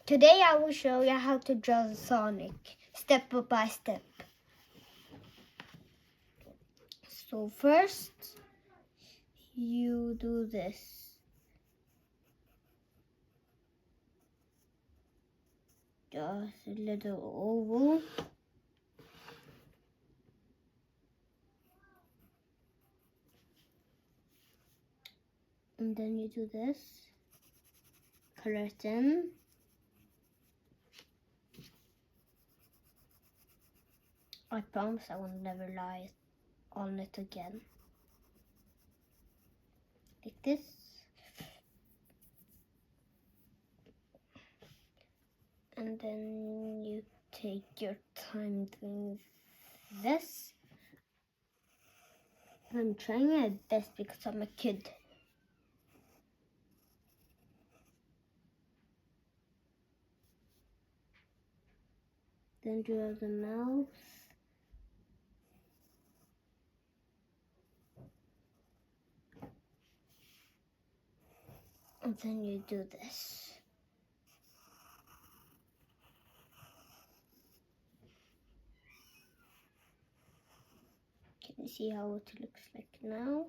Today I will show you how to draw Sonic step by step. So first you do this. Just a little oval. And then you do this. Color it in. I promise I will never lie on it again. Like this. And then you take your time doing this. I'm trying my best because I'm a kid. Then draw the mouth. And then you do this. Can you see how it looks like now?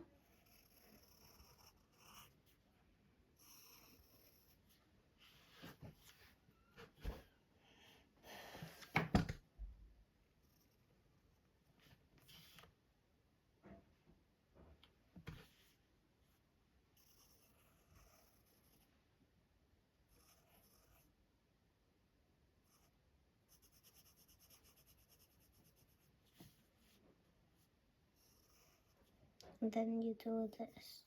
And then you do this.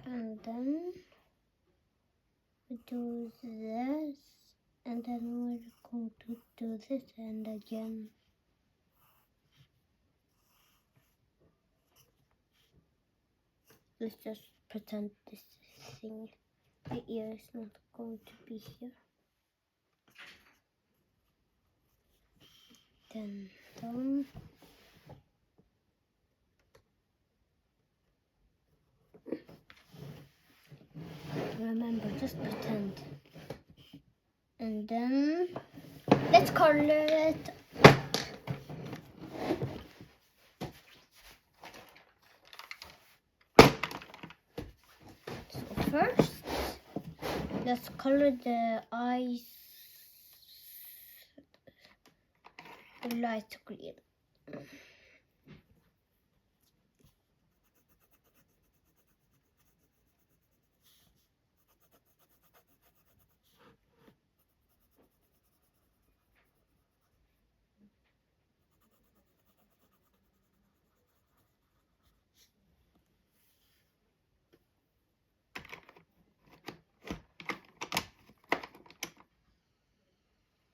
And then we do this. And then we're going to do this and again. Let's just pretend this thing, the ear is not going to be here. Then down. Remember, just pretend. And then let's color it. So first, let's color the eyes light green.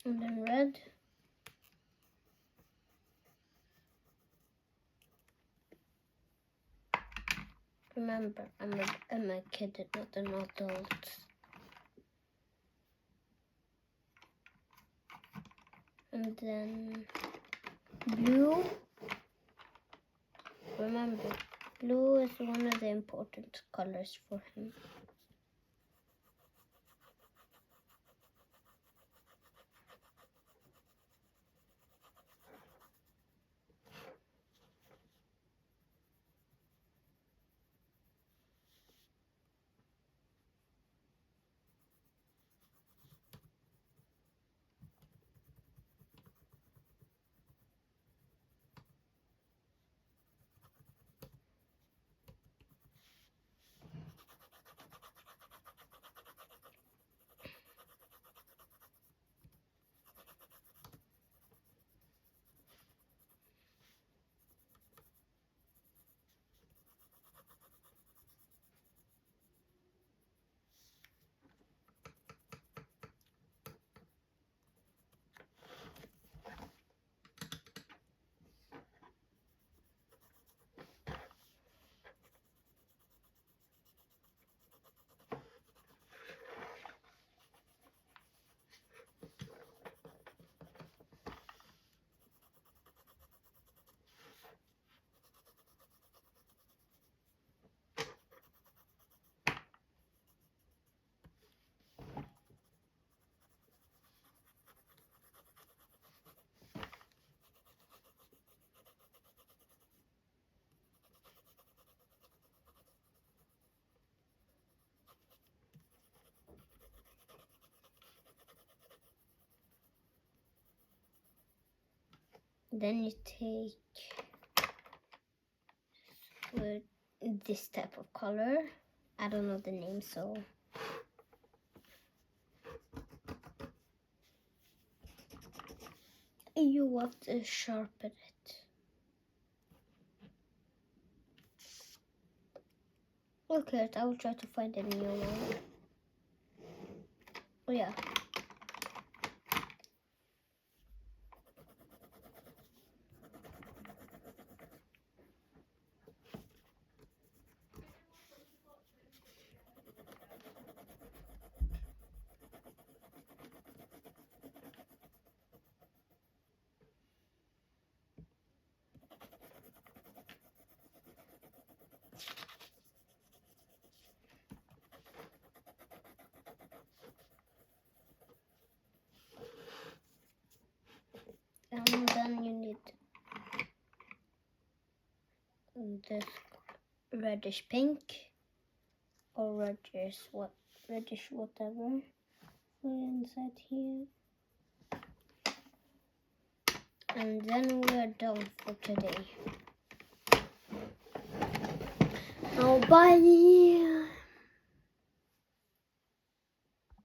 And then red. Remember, I'm a kid, not an adult. And then blue. Remember, blue is one of the important colors for him. Then you take with this type of color. I don't know the name, so you have to sharpen it. Okay, I will try to find a new one. Oh yeah. And then you need this reddish pink or reddish whatever. Put it inside here. And then we're done for today. Now bye.